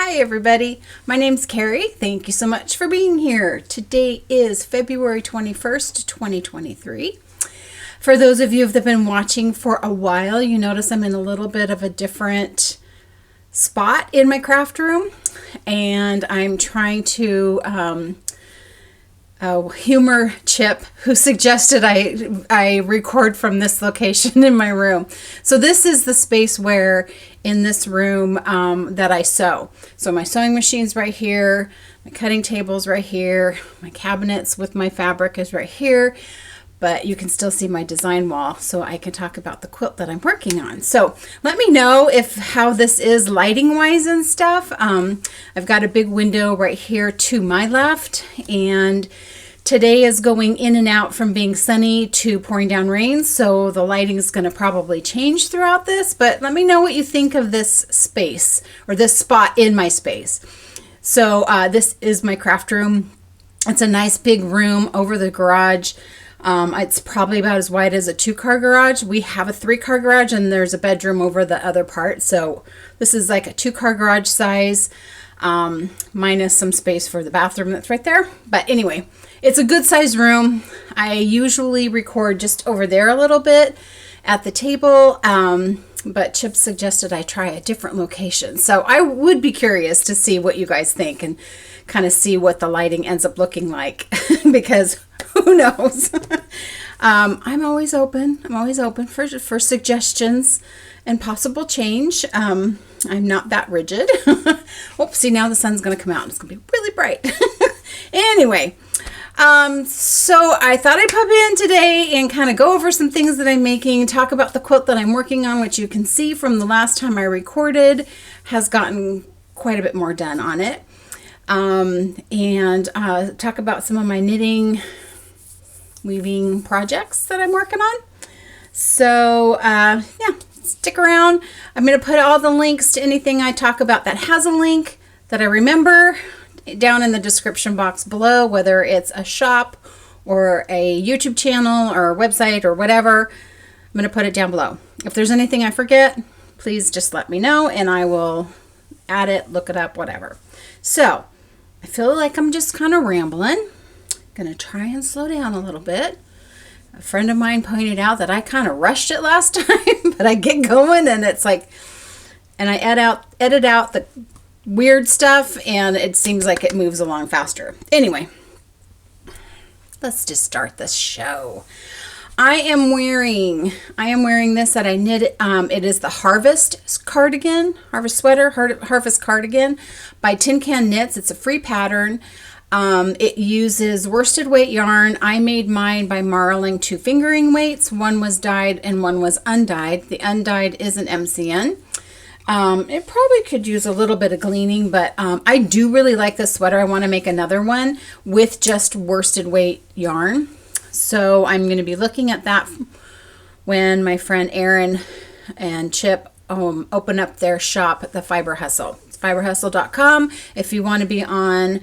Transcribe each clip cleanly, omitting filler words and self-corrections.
Hi everybody, my name's Carrie. Thank you so much for being here. Today is February 21st, 2023. For those of you that have been watching for a while, you notice I'm in a little bit of a different spot in my craft room, and I'm trying to humor Chip, who suggested I record from this location in my room. So this is the space where in this room that I sew. So my sewing machine's right here, my cutting table's right here, my cabinets with my fabric is right here, but you can still see my design wall so I can talk about the quilt that I'm working on. So let me know how this is lighting wise and stuff. I've got a big window right here to my left, and today is going in and out from being sunny to pouring down rain, so the lighting is going to probably change throughout this, but let me know what you think of this space or this spot in my space. So this is my craft room. It's a nice big room over the garage. It's probably about as wide as a 2-car garage. We have a 3-car garage and there's a bedroom over the other part. So this is like a 2-car garage size, minus some space for the bathroom that's right there. But anyway, it's a good sized room. I usually record just over there a little bit at the table. But Chip suggested I try a different location. So I would be curious to see what you guys think and kind of see what the lighting ends up looking like because who knows? I'm always open. I'm always open for suggestions and possible change. I'm not that rigid. Oops, see, now the sun's going to come out. It's going to be really bright. Anyway, so I thought I'd pop in today and kind of go over some things that I'm making, talk about the quilt that I'm working on, which you can see from the last time I recorded has gotten quite a bit more done on it. And talk about some of my knitting, weaving projects that I'm working on. So, yeah, stick around. I'm going to put all the links to anything I talk about that has a link that I remember down in the description box below, whether it's a shop or a YouTube channel or a website or whatever. I'm going to put it down below. If there's anything I forget, please just let me know and I will add it, look it up, whatever. So I feel like I'm just kind of rambling. Gonna try and slow down a little bit. A friend of mine pointed out that I kind of rushed it last time, but I get going and it's like, and I edit out the weird stuff and it seems like it moves along faster. Anyway, let's just start the show. I am wearing this that I knit. It is the Harvest sweater, Harvest cardigan by Tin Can Knits. It's a free pattern. It uses worsted weight yarn. I made mine by marling 2 fingering weights. One was dyed and one was undyed. The undyed is an MCN. It probably could use a little bit of gleaning, but I do really like this sweater. I want to make another one with just worsted weight yarn. So I'm going to be looking at that when my friend Erin and Chip open up their shop at the Fiber Hustle. It's fiberhustle.com. If you want to be on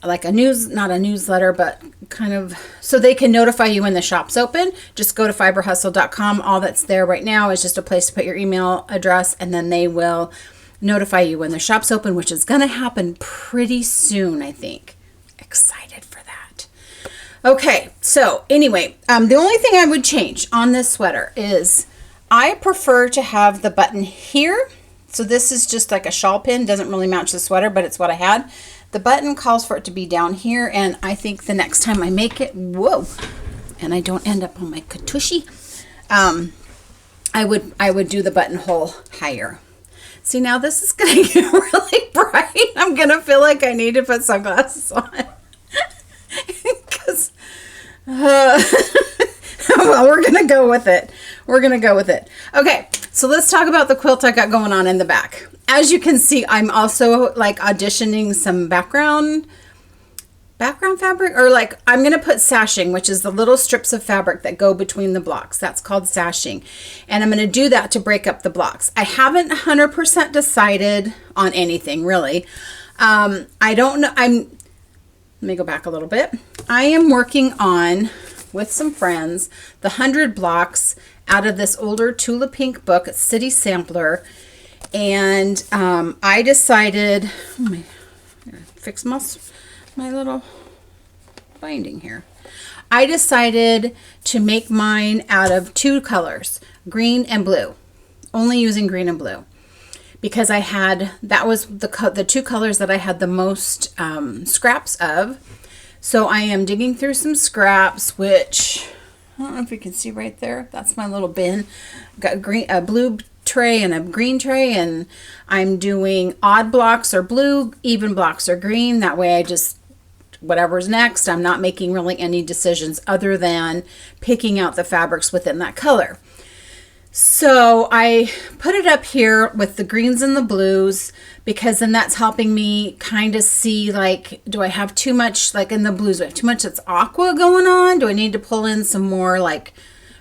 like not a newsletter, but kind of so they can notify you when the shop's open, just go to fiberhustle.com. All that's there right now is just a place to put your email address, and then they will notify you when the shop's open, which is going to happen pretty soon, I think. Excited for that. Okay, so anyway, the only thing I would change on this sweater is I prefer to have the button here. So this is just like a shawl pin, doesn't really match the sweater, but it's what I had. The button calls for it to be down here, and I think the next time I make it, and I don't end up on my katushy, I would do the buttonhole higher. See, now this is going to get really bright. I'm going to feel like I need to put sunglasses on. Because, well, we're going to go with it. We're going to go with it. Okay, so let's talk about the quilt I got going on in the back. As you can see, I'm also like auditioning some background fabric, or like I'm going to put sashing, which is the little strips of fabric that go between the blocks. That's called sashing. And I'm going to do that to break up the blocks. I haven't 100% decided on anything really. I don't know. Let me go back a little bit. I am working on, with some friends, the 100 blocks out of this older Tula Pink book, City Sampler. And I decided, fix my little binding here. I decided to make mine out of 2 colors, green and blue, only using green and blue, because that was the 2 colors that I had the most scraps of. So I am digging through some scraps, which I don't know if you can see right there. That's my little bin. Got a blue tray and a green tray, and I'm doing odd blocks or blue, even blocks or green. That way I just, whatever's next, I'm not making really any decisions other than picking out the fabrics within that color. So I put it up here with the greens and the blues, because then that's helping me kind of see, like, do I have too much, like in the blues, do I have too much that's aqua going on? Do I need to pull in some more like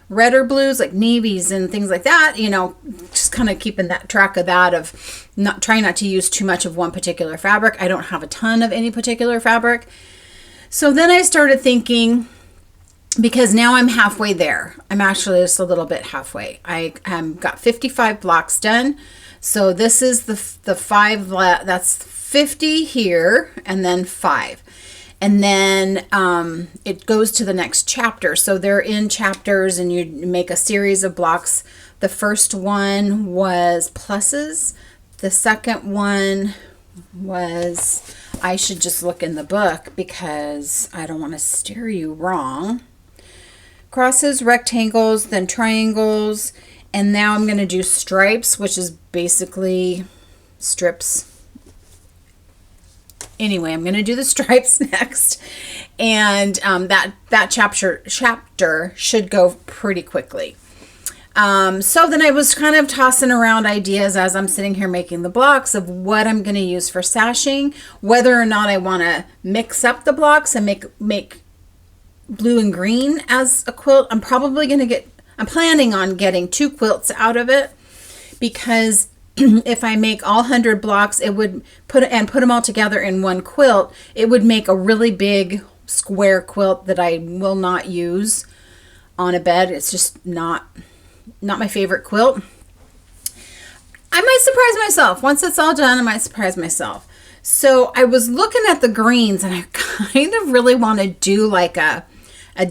redder blues, like navies and things like that? You know, just kind of keeping that track of that, of trying not to use too much of one particular fabric. I don't have a ton of any particular fabric. So then I started thinking, because now I'm halfway there. I'm actually just a little bit halfway. I got 55 blocks done. So this is the 5, that's 50 here, and then 5. And then it goes to the next chapter. So they're in chapters, and you make a series of blocks. The first one was pluses. The second one was, I should just look in the book because I don't want to steer you wrong. Crosses, rectangles, then triangles, and now I'm going to do stripes, which is basically strips. Anyway, I'm going to do the stripes next, and that chapter should go pretty quickly. So then I was kind of tossing around ideas as I'm sitting here making the blocks of what I'm going to use for sashing, whether or not I want to mix up the blocks and make blue and green as a quilt. I'm planning on getting 2 quilts out of it, because if I make all 100 blocks, it would put them all together in one quilt, it would make a really big square quilt that I will not use on a bed. It's just not my favorite quilt. I might surprise myself. Once it's all done, I might surprise myself. So I was looking at the greens, and I kind of really want to do like a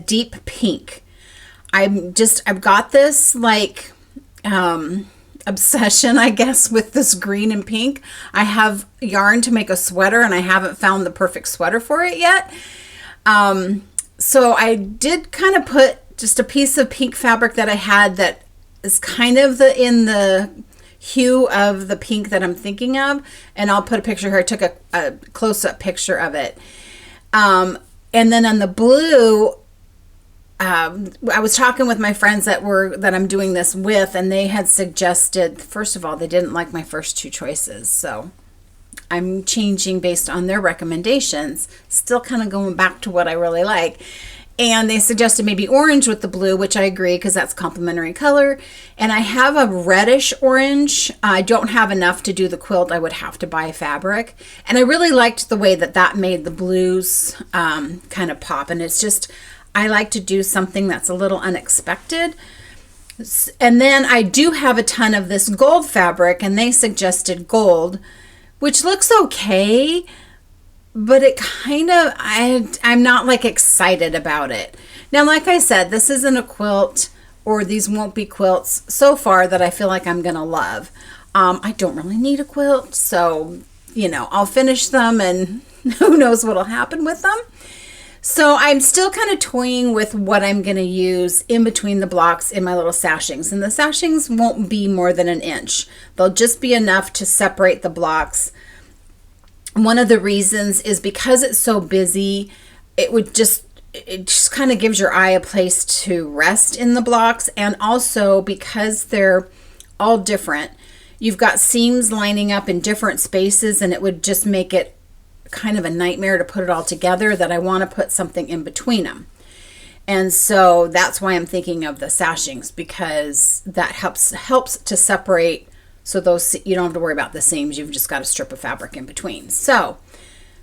deep pink. I've got this like obsession, I guess, with this green and pink. I have yarn to make a sweater, and I haven't found the perfect sweater for it yet. So I did kind of put just a piece of pink fabric that I had that is kind of in the hue of the pink that I'm thinking of, and I'll put a picture here. I took a close-up picture of it. And then on the blue, I was talking with my friends that I'm doing this with, and they had suggested, first of all, they didn't like my first 2 choices, so I'm changing based on their recommendations, still kind of going back to what I really like. And they suggested maybe orange with the blue, which I agree, because that's complementary color. And I have a reddish orange. I don't have enough to do the quilt. I would have to buy fabric. And I really liked the way that made the blues kind of pop. And it's just, I like to do something that's a little unexpected. And then I do have a ton of this gold fabric, and they suggested gold, which looks okay, but it kind of, I'm not like excited about it. Now, like I said, this isn't a quilt, or these won't be quilts so far that I feel like I'm going to love. I don't really need a quilt, so, you know, I'll finish them, and who knows what'll happen with them. So I'm still kind of toying with what I'm going to use in between the blocks in my little sashings. And the sashings won't be more than 1 inch. They'll just be enough to separate the blocks. One of the reasons is because it's so busy, it just kind of gives your eye a place to rest in the blocks. And also because they're all different, you've got seams lining up in different spaces, and it would just make it kind of a nightmare to put it all together, that I want to put something in between them. And so that's why I'm thinking of the sashings, because that helps to separate, so those, you don't have to worry about the seams. You've just got a strip of fabric in between. So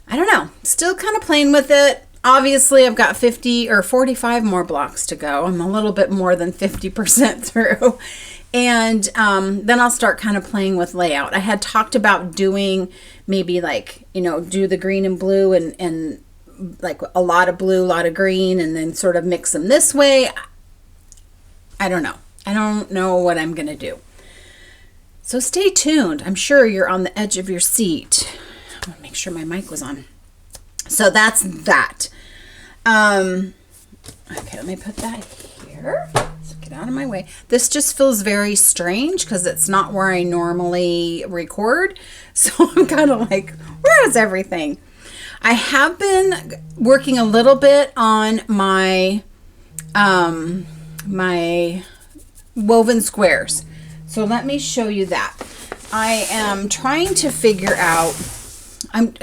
I don't know, still kind of playing with it. obviously I've got 50 or 45 more blocks to go. I'm a little bit more than 50% through. And then I'll start kind of playing with layout. I had talked about doing maybe like, you know, do the green and blue and like a lot of blue, a lot of green, and then sort of mix them this way. I don't know. I don't know what I'm going to do. So stay tuned. I'm sure you're on the edge of your seat. I want to make sure my mic was on. So that's that. Okay, let me put that here. So get out of my way. This just feels very strange because it's not where I normally record. So I'm kind of like, where is everything? I have been working a little bit on my my woven squares. So let me show you that. I am trying to figure out, I'm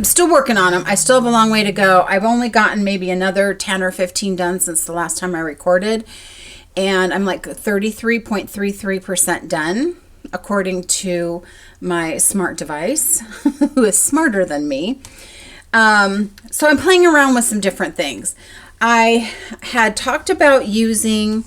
still working on them. I still have a long way to go. I've only gotten maybe another 10 or 15 done since the last time I recorded. And I'm like 33.33% done, according to my smart device, who is smarter than me. So I'm playing around with some different things. I had talked about using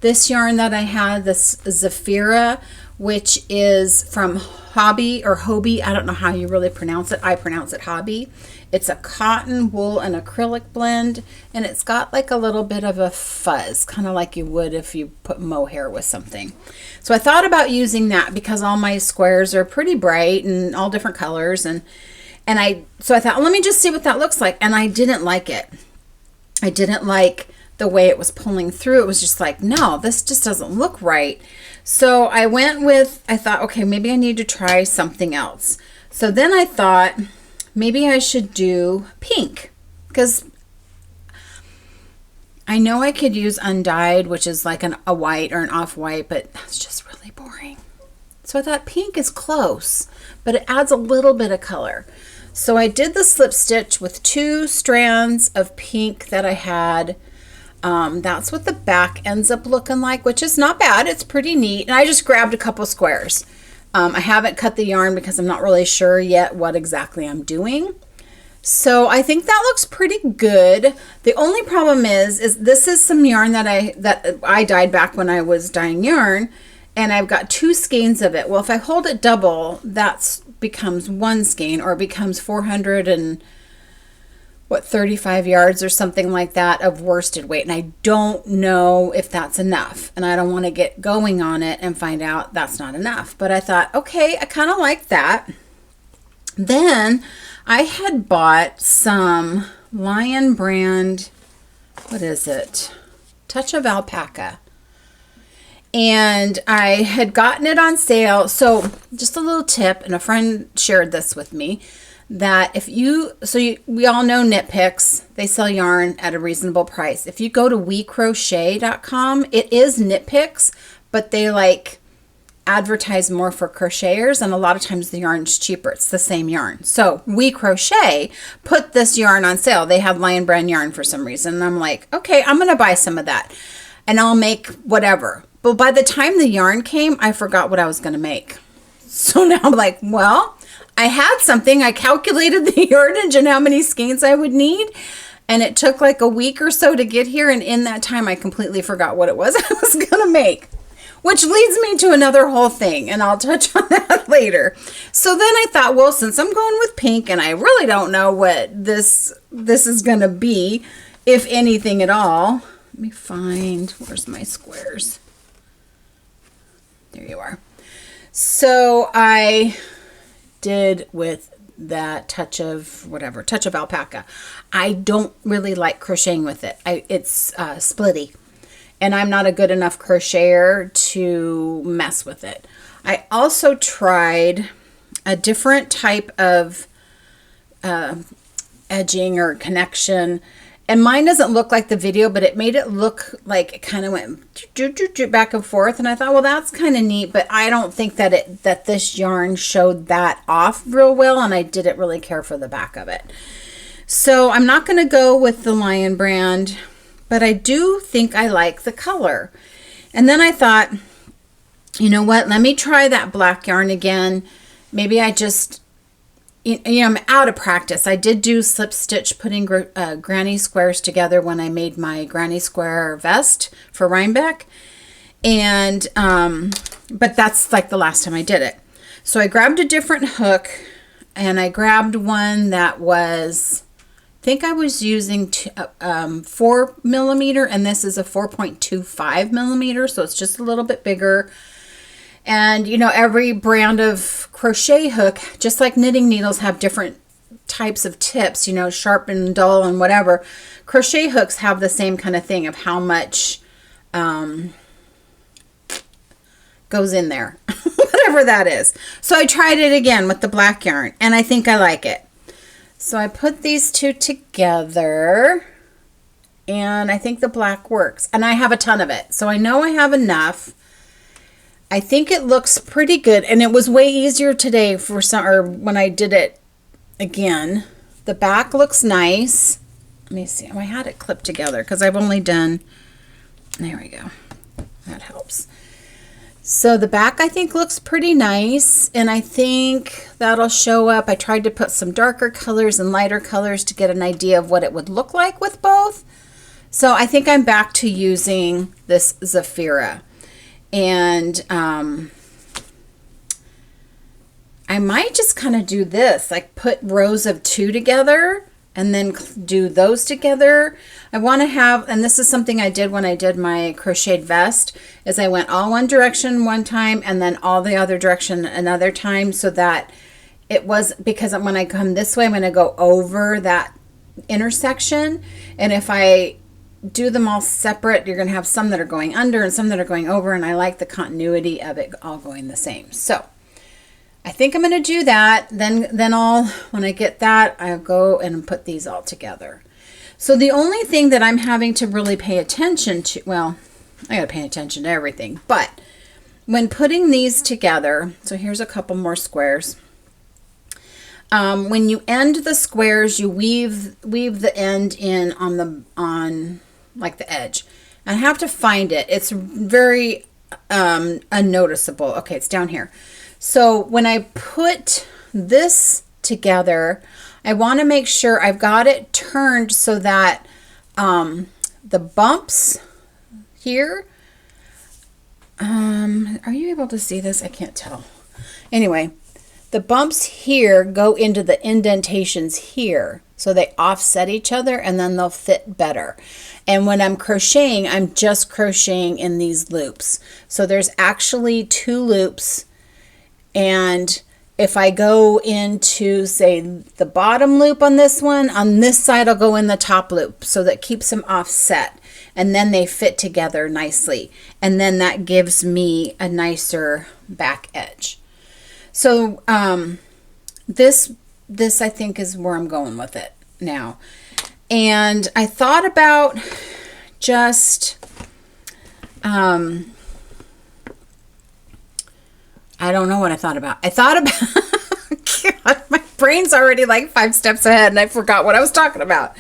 this yarn that I had, this Zafira, which is from Hobby or Hobie. I don't know how you really pronounce it. I pronounce it Hobby. It's a cotton, wool, and acrylic blend, and it's got like a little bit of a fuzz, kind of like you would if you put mohair with something. So I thought about using that because all my squares are pretty bright and all different colors, so I thought, well, let me just see what that looks like, and I didn't like it. I didn't like the way it was pulling through. It was just like, no, this just doesn't look right. So I thought, okay, maybe I need to try something else. So then I thought maybe I should do pink, because I know I could use undyed, which is like a white or an off-white, but that's just really boring. So I thought pink is close, but it adds a little bit of color. So I did the slip stitch with 2 strands of pink that I had. That's what the back ends up looking like, which is not bad. It's pretty neat. And I just grabbed a couple squares. I haven't cut the yarn because I'm not really sure yet what exactly I'm doing. So I think that looks pretty good. The only problem is this is some yarn that I dyed back when I was dyeing yarn, and I've got 2 skeins of it. Well, if I hold it double, that becomes 1 skein, or it becomes 435 yards or something like that of worsted weight, and I don't know if that's enough, and I don't want to get going on it and find out that's not enough. But I thought, okay, I kind of like that. Then I had bought some Lion brand, what is it? Touch of Alpaca. And I had gotten it on sale. So just a little tip, and a friend shared this with me, that we all know Knit Picks, they sell yarn at a reasonable price. If you go to wecrochet.com, it is Knit Picks, but they like advertise more for crocheters, and a lot of times the yarn's cheaper. It's the same yarn. So We Crochet put this yarn on sale. They had Lion brand yarn for some reason, and I'm like, okay, I'm gonna buy some of that and I'll make whatever. But by the time the yarn came, I forgot what I was gonna make. So now I'm like, well, I had something. I calculated the yardage and how many skeins I would need, and it took like a week or so to get here, and in that time I completely forgot what it was I was gonna make, which leads me to another whole thing, and I'll touch on that later. So then I thought, well, since I'm going with pink and I really don't know what this is gonna be, if anything at all. Let me find, where's my squares? There you are. So I did with that touch of Alpaca. I don't really like crocheting with it. It's splitty, and I'm not a good enough crocheter to mess with it. I also tried a different type of edging or connection, and mine doesn't look like the video, but it made it look like it kind of went back and forth, and I thought, well, that's kind of neat, but I don't think that this yarn showed that off real well, and I didn't really care for the back of it. So I'm not going to go with the Lion brand, but I do think I like the color. And then I thought, you know what, let me try that black yarn again. Maybe I just I'm out of practice. I did do slip stitch, putting granny squares together when I made my granny square vest for Rhinebeck. And, but that's like the last time I did it. So I grabbed a different hook, and I grabbed one that was, I think I was using 4 millimeter, and this is a 4.25 millimeter. So it's just a little bit bigger. And, every brand of crochet hook, just like knitting needles have different types of tips, sharp and dull and whatever. Crochet hooks have the same kind of thing of how much goes in there, whatever that is. So I tried it again with the black yarn, and I think I like it. So I put these two together, and I think the black works. And I have a ton of it, so I know I have enough. I think it looks pretty good, and it was way easier today or when I did it again. The back looks nice. Let me see. Oh, I had it clipped together because I've only done, there we go. That helps. So the back, I think, looks pretty nice, and I think that'll show up. I tried to put some darker colors and lighter colors to get an idea of what it would look like with both. So I think I'm back to using this Zafira. And I might just kind of do this, like put rows of 2 together and then do those together. I want to have, and this is something I did when I did my crocheted vest, is I went all one direction one time and then all the other direction another time, so that it was, because when I come this way, I'm going to go over that intersection. And if I do them all separate, you're going to have some that are going under and some that are going over, and I like the continuity of it all going the same. So I think I'm going to do that. Then I'll, when I get that, I'll go and put these all together. So the only thing that I'm having to really pay attention to, well, I got to pay attention to everything, but when putting these together, so here's a couple more squares. When you end the squares, you weave the end in on like the edge. I have to find it. It's very unnoticeable. Okay, it's down here. So when I put this together, I want to make sure I've got it turned so that the bumps here, are you able to see this? I can't tell. Anyway, the bumps here go into the indentations here, so they offset each other, and then they'll fit better. And when I'm crocheting, I'm just crocheting in these loops. So there's actually 2 loops. And if I go into, say, the bottom loop on this one, on this side I'll go in the top loop, so that keeps them offset, and then they fit together nicely, and then that gives me a nicer back edge. So this I think is where I'm going with it now. And I thought about just I don't know what I thought about. God, my brain's already like 5 steps ahead, and I forgot what I was talking about.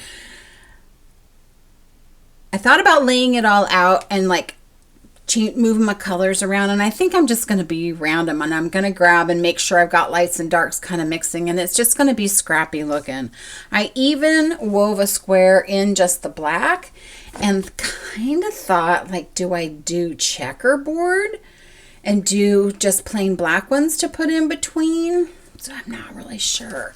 I thought about laying it all out and like moving my colors around, and I think I'm just going to be random, and I'm going to grab and make sure I've got lights and darks kind of mixing, and it's just going to be scrappy looking. I even wove a square in just the black and kind of thought, like, do I do checkerboard and do just plain black ones to put in between? So I'm not really sure.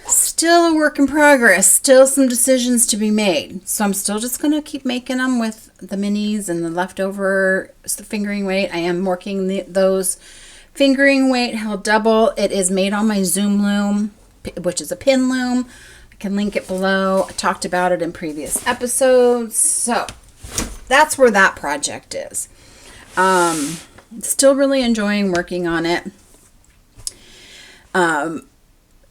Still a work in progress. Still some decisions to be made. So I'm still just going to keep making them with the minis and the leftover fingering weight. I am working those fingering weight held double. It is made on my Zoom loom, which is a pin loom. I can link it below. I talked about it in previous episodes. So that's where that project is. Still really enjoying working on it.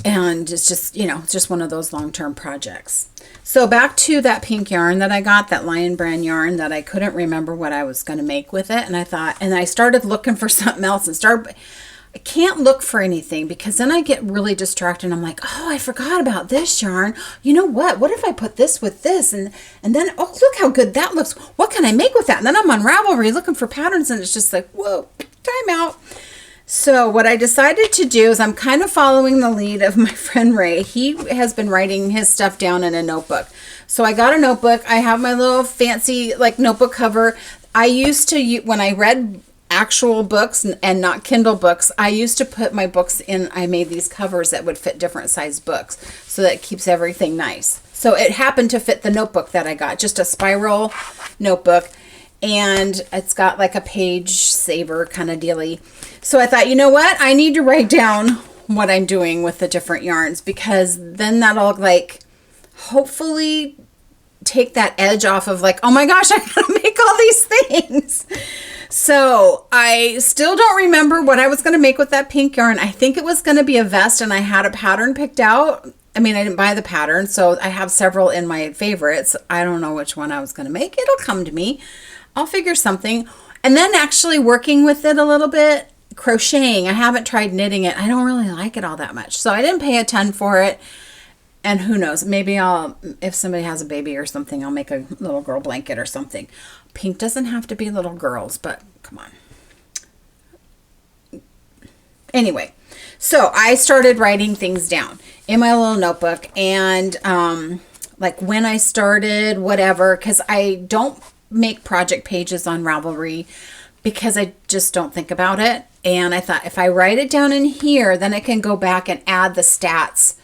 And it's just, it's just one of those long-term projects. So back to that pink yarn that I got, that Lion Brand yarn that I couldn't remember what I was going to make with it. And I thought, and I started looking for something else I can't look for anything because then I get really distracted and I'm like, oh, I forgot about this yarn. You know what? What if I put this with this? And then, oh, look how good that looks. What can I make with that? And then I'm on Ravelry looking for patterns and it's just like, whoa, time out. So what I decided to do is I'm kind of following the lead of my friend Ray. He has been writing his stuff down in a notebook. So I got a notebook. I have my little fancy like notebook cover. I used to, when I read actual books and not Kindle books, I used to put my books in, I made these covers that would fit different size books so that it keeps everything nice. So it happened to fit the notebook that I got, just a spiral notebook. And it's got like a page saver kind of dealy. So I thought, you know what? I need to write down what I'm doing with the different yarns, because then that'll like hopefully take that edge off of like, oh my gosh, I gotta make all these things. So I still don't remember what I was going to make with that pink yarn. I think it was going to be a vest, and I had a pattern picked out. I mean, I didn't buy the pattern, so I have several in my favorites. I don't know which one I was going to make. It'll come to me. I'll figure something. And then actually working with it a little bit, crocheting. I haven't tried knitting it. I don't really like it all that much. So I didn't pay a ton for it. And who knows, maybe I'll, if somebody has a baby or something, I'll make a little girl blanket or something. Pink doesn't have to be little girls, but come on. Anyway, so I started writing things down in my little notebook, and like when I started, whatever, because I don't make project pages on Ravelry because I just don't think about it. And I thought if I write it down in here, then I can go back and add the stats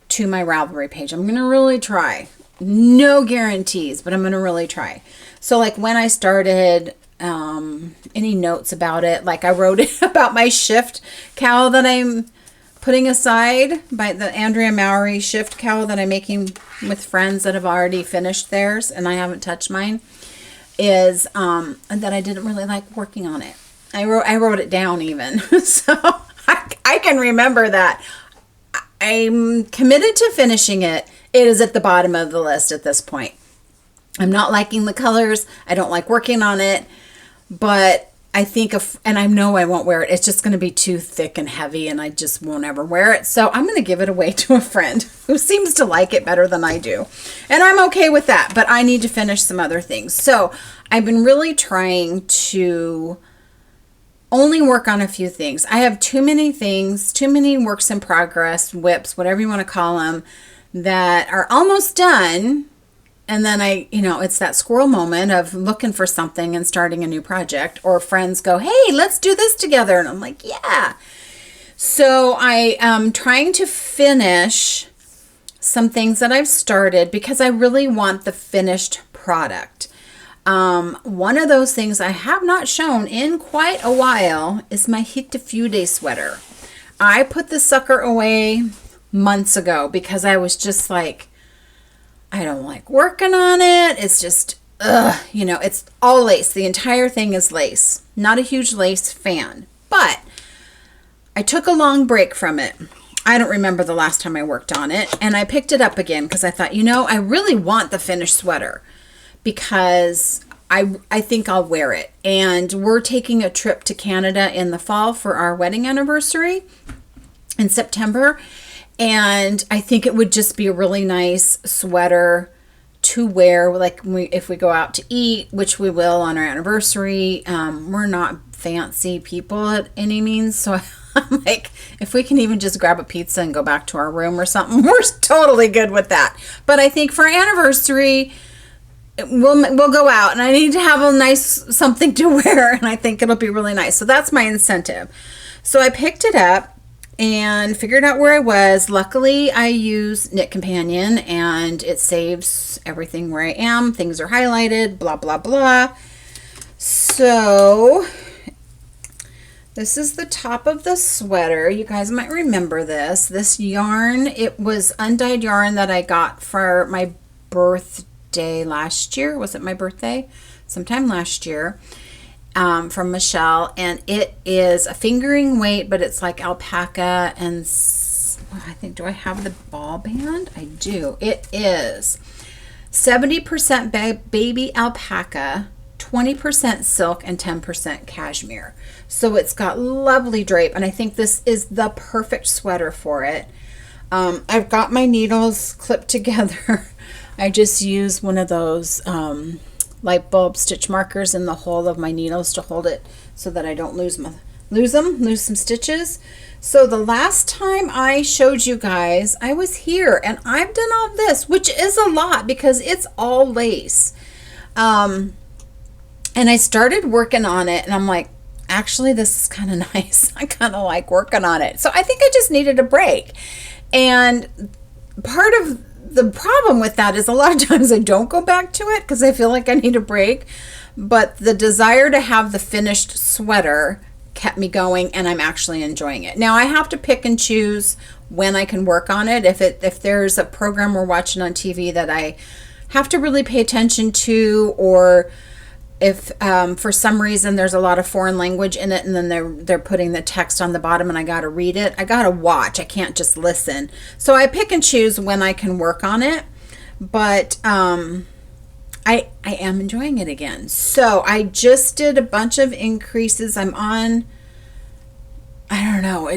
to my Ravelry page. I'm going to really try. No guarantees, but I'm going to really try. So like when I started, any notes about it, like I wrote about my shift cowl that I'm putting aside, by the Andrea Mowry shift cowl that I'm making with friends that have already finished theirs and I haven't touched mine, is that I didn't really like working on it. I wrote it down even. So I can remember that. I'm committed to finishing it. It is at the bottom of the list at this point. I'm not liking the colors. I don't like working on it, but I think and I know I won't wear it. It's just going to be too thick and heavy, and I just won't ever wear it. So I'm going to give it away to a friend who seems to like it better than I do. And I'm okay with that, but I need to finish some other things. So I've been really trying to only work on a few things. I have too many things, too many works in progress, whips, whatever you want to call them, that are almost done. And then it's that squirrel moment of looking for something and starting a new project, or friends go, hey, let's do this together. And I'm like, yeah. So I am trying to finish some things that I've started because I really want the finished product. One of those things I have not shown in quite a while is my Hit de Fude sweater. I put the sucker away months ago because I was just like, I don't like working on it. It's just, it's all lace. The entire thing is lace. Not a huge lace fan, but I took a long break from it. I don't remember the last time I worked on it, and I picked it up again because I thought, I really want the finished sweater, because I think I'll wear it. And we're taking a trip to Canada in the fall for our wedding anniversary in September. And I think it would just be a really nice sweater to wear, like if we go out to eat, which we will on our anniversary. We're not fancy people at any means. So I'm like, if we can even just grab a pizza and go back to our room or something, we're totally good with that. But I think for our anniversary, we'll go out, and I need to have a nice something to wear, and I think it'll be really nice. So that's my incentive. So I picked it up and figured out where I was. Luckily, I use Knit Companion, and it saves everything where I am. Things are highlighted, blah, blah, blah. So this is the top of the sweater. You guys might remember this. This yarn, it was undyed yarn that I got for my birthday last year. Was it my birthday? Sometime last year. From Michelle, and it is a fingering weight, but it's like alpaca, and I think, do I have the ball band? I do. It is 70% baby alpaca, 20% silk, and 10% cashmere. So it's got lovely drape, and I think this is the perfect sweater for it. I've got my needles clipped together. I just use one of those light bulb stitch markers in the hole of my needles to hold it so that I don't lose lose some stitches. So the last time I showed you guys, I was here and I've done all this, which is a lot because it's all lace. And I started working on it and I'm like, actually, this is kind of nice. I kind of like working on it. So I think I just needed a break. And part of the problem with that is a lot of times I don't go back to it because I feel like I need a break. But the desire to have the finished sweater kept me going, and I'm actually enjoying it. Now I have to pick and choose when I can work on it. If there's a program we're watching on TV that I have to really pay attention to, or if for some reason there's a lot of foreign language in it and then they're putting the text on the bottom and I got to read it, I got to watch. I can't just listen. So I pick and choose when I can work on it. But I am enjoying it again. So I just did a bunch of increases. I'm on, I don't know,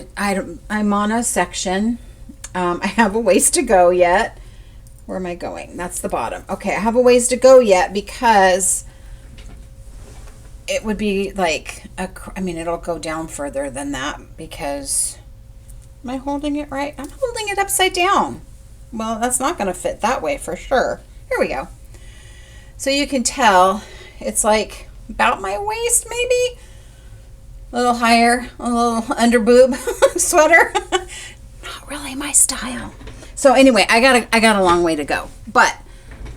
I'm on a section. I have a ways to go yet. Where am I going? That's the bottom. Okay, I have a ways to go yet because it would be like, it'll go down further than that because, am I holding it right? I'm holding it upside down. Well, that's not going to fit that way for sure. Here we go. So you can tell it's like about my waist, maybe a little higher, a little under boob sweater. Not really my style. So anyway, I got a long way to go, but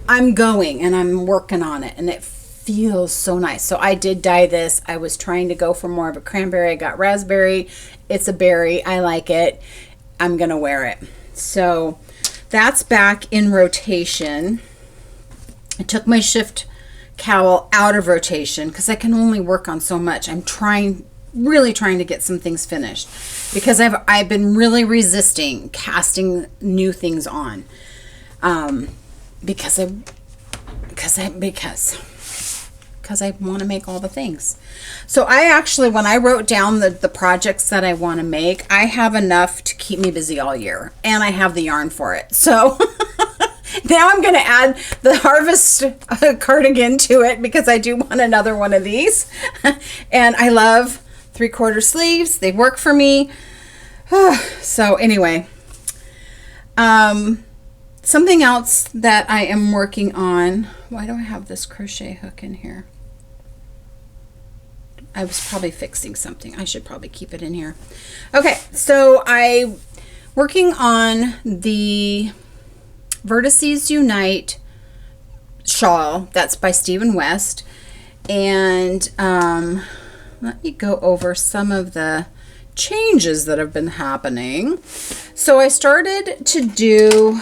I'm going and I'm working on it and it feels so nice. So I did dye this. I was trying to go for more of a cranberry. I got raspberry. It's a berry. I like it. I'm going to wear it. So that's back in rotation. I took my shift cowl out of rotation because I can only work on so much. I'm really trying to get some things finished because I've been really resisting casting new things on because I want to make all the things. So I actually, when I wrote down the projects that I want to make, I have enough to keep me busy all year and I have the yarn for it. So now I'm going to add the harvest cardigan to it because I do want another one of these. And I love 3/4 sleeves. They work for me. So anyway, something else that I am working on. Why do I have this crochet hook in here? I was probably fixing something. I should probably keep it in here. Okay, so I'm working on the Vertices Unite shawl. That's by Stephen West. And let me go over some of the changes that have been happening. So I started to do,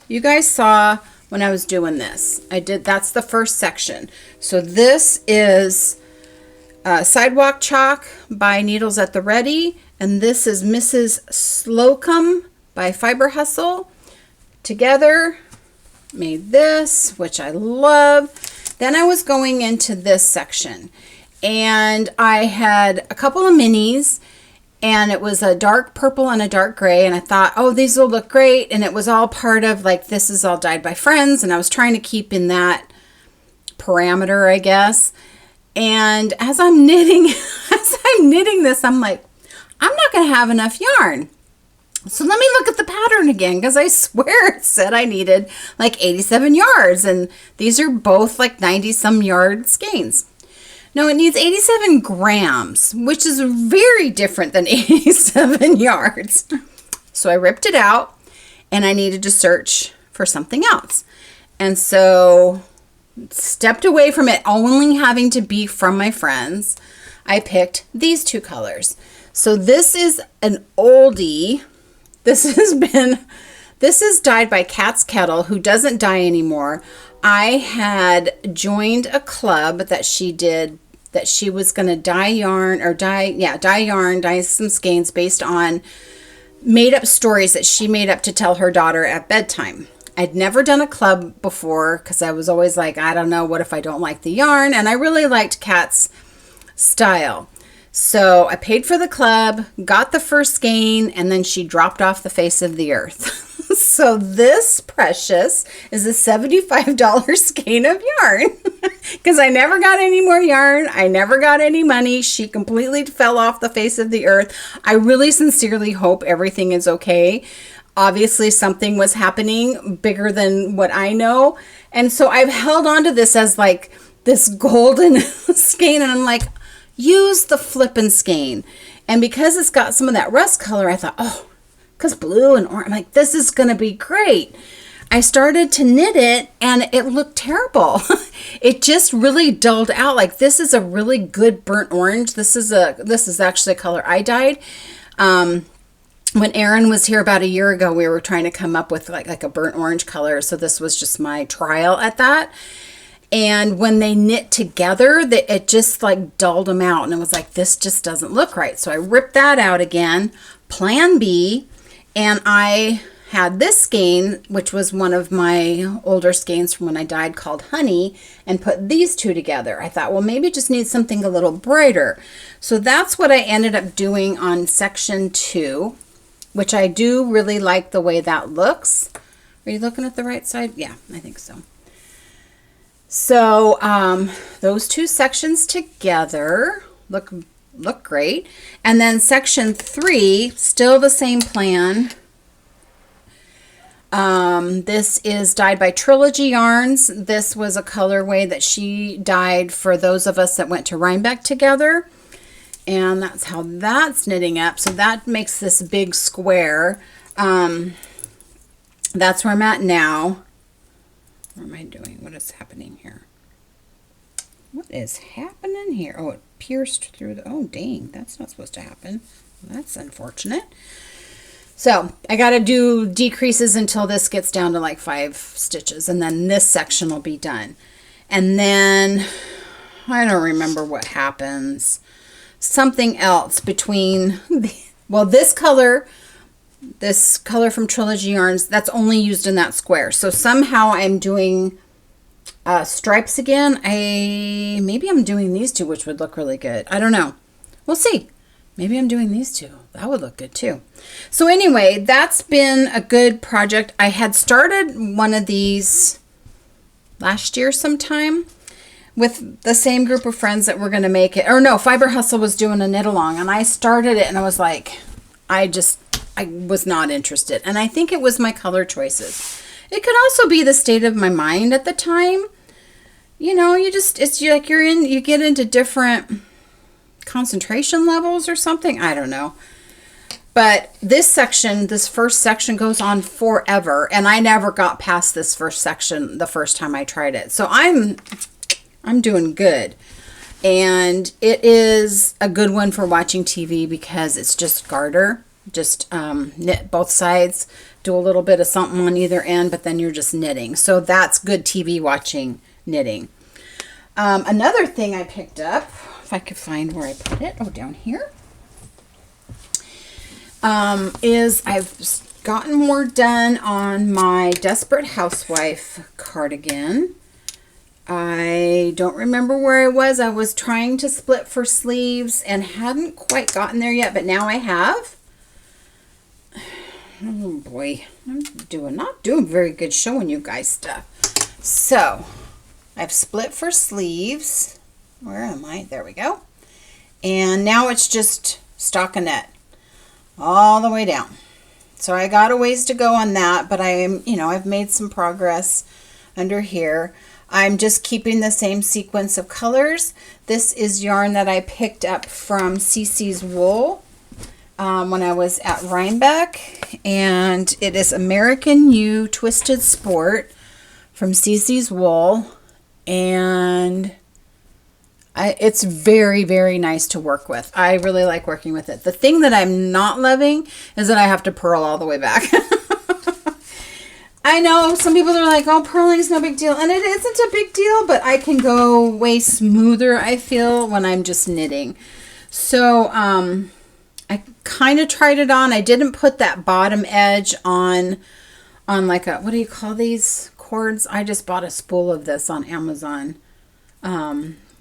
you guys saw when I was doing this, that's the first section. So this is Sidewalk Chalk by Needles at the Ready, and this is Mrs. Slocum by Fiber Hustle. Together made this, which I love. Then I was going into this section and I had a couple of minis and it was a dark purple and a dark gray, and I thought, oh, these will look great. And it was all part of like, this is all dyed by friends, and I was trying to keep in that parameter, I guess. And as I'm knitting this, I'm like, I'm not going to have enough yarn. So let me look at the pattern again, because I swear it said I needed like 87 yards, and these are both like 90 some yard skeins. No, it needs 87 grams, which is very different than 87 yards. So I ripped it out and I needed to search for something else. And so stepped away from it only having to be from my friends. I picked these two colors. So this is an oldie. This is dyed by Cat's Kettle, who doesn't dye anymore. I had joined a club that she did, that she was going to dye yarn, or dye some skeins based on made up stories that she made up to tell her daughter at bedtime. I'd never done a club before because I was always like, I don't know, what if I don't like the yarn? And I really liked Kat's style. So I paid for the club, got the first skein, and then she dropped off the face of the earth. So this precious is a $75 skein of yarn because I never got any more yarn. I never got any money. She completely fell off the face of the earth. I really sincerely hope everything is okay. Obviously something was happening bigger than what I know. And so I've held on to this as like this golden skein, and I'm like, use the flippin' skein. And because it's got some of that rust color, I thought, oh, because blue and orange, I'm like, this is going to be great. I started to knit it and it looked terrible. It just really dulled out. Like, this is a really good burnt orange. This is actually a color I dyed. When Erin was here about a year ago, we were trying to come up with like a burnt orange color. So this was just my trial at that. And when they knit together, it just like dulled them out. And it was like, this just doesn't look right. So I ripped that out again, plan B. And I had this skein, which was one of my older skeins from when I dyed, called Honey, and put these two together. I thought, well, maybe it just needs something a little brighter. So that's what I ended up doing on section 2, which I do really like the way that looks. Are you looking at the right side? Yeah, I think so. So those two sections together look great. And then section 3, still the same plan. This is dyed by Trilogy Yarns. This was a colorway that she dyed for those of us that went to Rhinebeck together. And that's how that's knitting up. So that makes this big square. That's where I'm at now. What am I doing? What is happening here? What is happening here? Oh, it pierced through the... Oh, dang. That's not supposed to happen. That's unfortunate. So I got to do decreases until this gets down to like 5 stitches. And then this section will be done. And then I don't remember what happens. Something else between... Well, this color from Trilogy Yarns, that's only used in that square. So somehow I'm doing stripes again. Maybe I'm doing these two, which would look really good. I don't know. We'll see. Maybe I'm doing these two. That would look good too. So anyway, that's been a good project. I had started one of these last year sometime with the same group of friends that were going to make it. Or no, Fiber Hustle was doing a knit along, and I started it and I was like, I was not interested. And I think it was my color choices. It could also be the state of my mind at the time. You know, you get into different concentration levels or something. I don't know. But this first section goes on forever. And I never got past this first section the first time I tried it. So I'm doing good. And it is a good one for watching TV because it's just garter. Just knit both sides, do a little bit of something on either end, but then you're just knitting. So that's good TV watching knitting. Another thing I picked up, if I could find where I put it, down here, is I've gotten more done on my Desperate Housewife cardigan. I don't remember where I was. I was trying to split for sleeves and hadn't quite gotten there yet, but now I have. Oh boy, I'm not doing very good showing you guys stuff. So I've split for sleeves. Where am I? There we go. And now it's just stockinette all the way down. So I got a ways to go on that, but I've made some progress under here. I'm just keeping the same sequence of colors. This is yarn that I picked up from CC's Wool when I was at Rhinebeck, and it is American U Twisted Sport from CC's Wool, and it's very, very nice to work with. I really like working with it. The thing that I'm not loving is that I have to purl all the way back. I know some people are like, oh, purling is no big deal. And it isn't a big deal, but I can go way smoother, I feel, when I'm just knitting. So I kind of tried it on. I didn't put that bottom edge on like a, what do you call these cords? I just bought a spool of this on Amazon.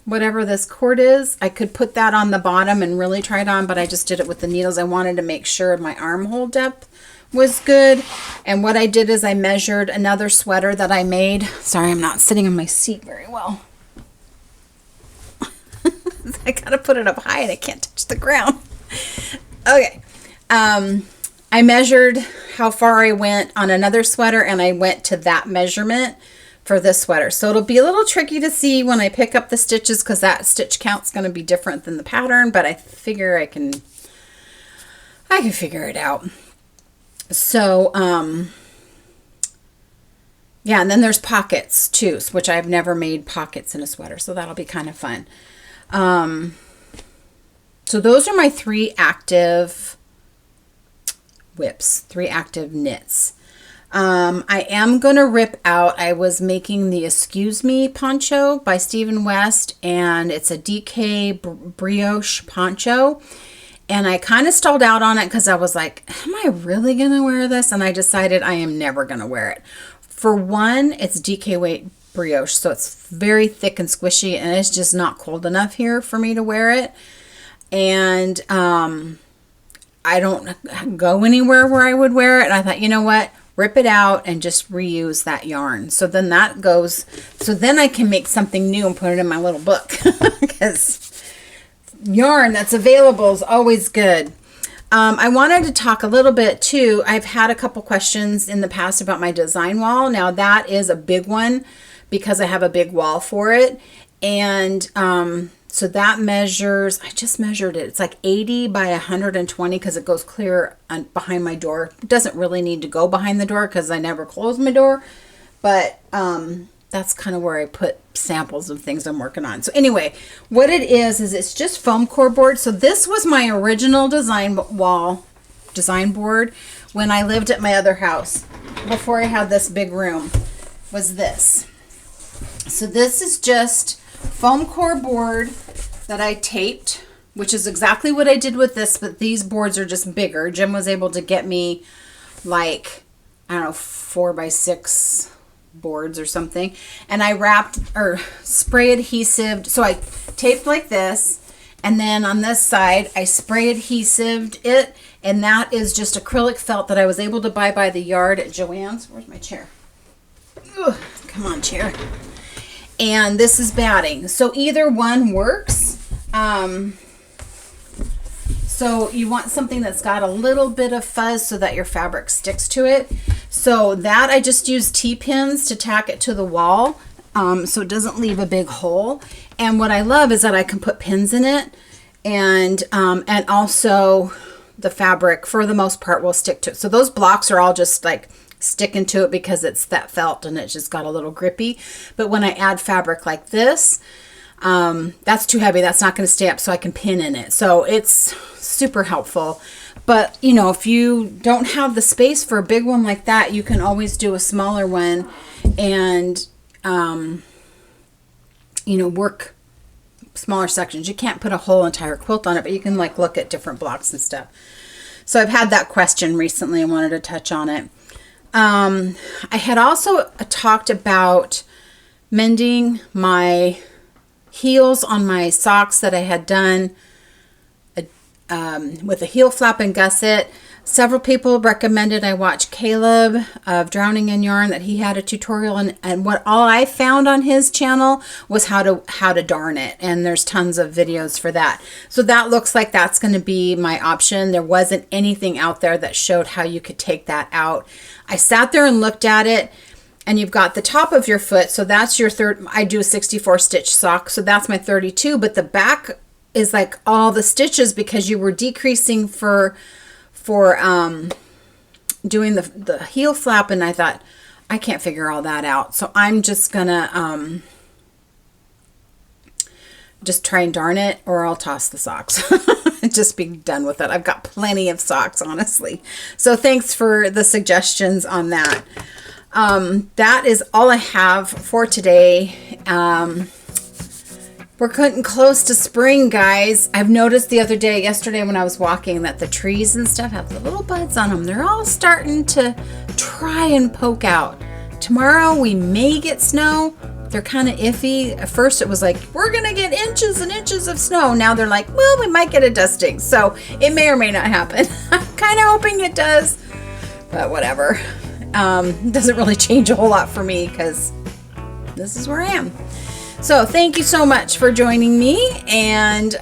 Whatever this cord is, I could put that on the bottom and really try it on, but I just did it with the needles. I wanted to make sure my armhole depth was good. And what I did is I measured another sweater that I made. Sorry, I'm not sitting on my seat very well. I gotta put it up high and I can't touch the ground. Okay. I measured how far I went on another sweater, and I went to that measurement for this sweater. So it'll be a little tricky to see when I pick up the stitches because that stitch count's going to be different than the pattern, but I figure I can figure it out. So, yeah, and then there's pockets too, which I've never made pockets in a sweater, so that'll be kind of fun. So those are my 3 active whips, 3 active knits. I am going to rip out, I was making the Excuse Me poncho by Stephen West, and it's a DK brioche poncho. And I kind of stalled out on it because I was like, am I really going to wear this? And I decided I am never going to wear it. For one, it's DK weight brioche, so it's very thick and squishy, and it's just not cold enough here for me to wear it. And I don't go anywhere where I would wear it. And I thought, you know what? Rip it out and just reuse that yarn. So then that goes, so then I can make something new and put it in my little book because yarn that's available is always good. I wanted to talk a little bit too. I've had a couple questions in the past about my design wall. Now that is a big one because I have a big wall for it. And so that measures, I just measured it. It's like 80 by 120 because it goes clear behind my door. It doesn't really need to go behind the door because I never close my door. But that's kind of where I put samples of things I'm working on. So anyway, what it is it's just foam core board. So this was my original design board when I lived at my other house before I had this big room, was this. So this is just foam core board that I taped, which is exactly what I did with this, but these boards are just bigger. Jim was able to get me like, I don't know, 4x6 boards or something, and I wrapped or spray adhesived. So I taped like this, and then on this side I spray adhesived it, and that is just acrylic felt that I was able to buy by the yard at Joann's. Where's my chair? Ugh, come on, chair. And this is batting. So either one works. So you want something that's got a little bit of fuzz so that your fabric sticks to it. So that I just use T-pins to tack it to the wall so it doesn't leave a big hole. And what I love is that I can put pins in it, and also the fabric for the most part will stick to it. So those blocks are all just like sticking to it because it's that felt and it just got a little grippy. But when I add fabric like this, that's too heavy. That's not going to stay up, so I can pin in it. So it's super helpful. But you know, if you don't have the space for a big one like that, you can always do a smaller one and you know, work smaller sections. You can't put a whole entire quilt on it, but you can like look at different blocks and stuff. So I've had that question recently and wanted to touch on it. I had also talked about mending my heels on my socks that I had done with a heel flap and gusset. Several people recommended I watch Caleb of Drowning in Yarn, that he had a tutorial, and what all I found on his channel was how to darn it, and there's tons of videos for that. So that looks like that's going to be my option. There wasn't anything out there that showed how you could take that out. I sat there and looked at it, and you've got the top of your foot, so that's your third. I do a 64 stitch sock, so that's my 32, but the back is like all the stitches because you were decreasing for doing the heel flap, and I thought I can't figure all that out, so I'm just gonna just try and darn it, or I'll toss the socks and just be done with it. I've got plenty of socks, honestly. So thanks for the suggestions on that. That is all I have for today. We're getting close to spring, guys. I've noticed yesterday when I was walking, that the trees and stuff have the little buds on them. They're all starting to try and poke out. Tomorrow we may get snow. They're kind of iffy. At first it was like, we're going to get inches and inches of snow. Now they're like, well, we might get a dusting. So it may or may not happen. I'm kind of hoping it does. but whatever. Doesn't really change a whole lot for me because this is where I am. So thank you so much for joining me, and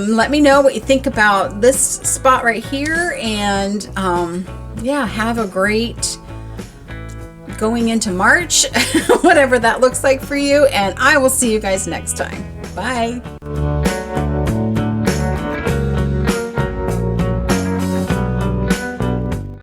let me know what you think about this spot right here, and yeah, have a great going into March, whatever that looks like for you, and I will see you guys next time. Bye.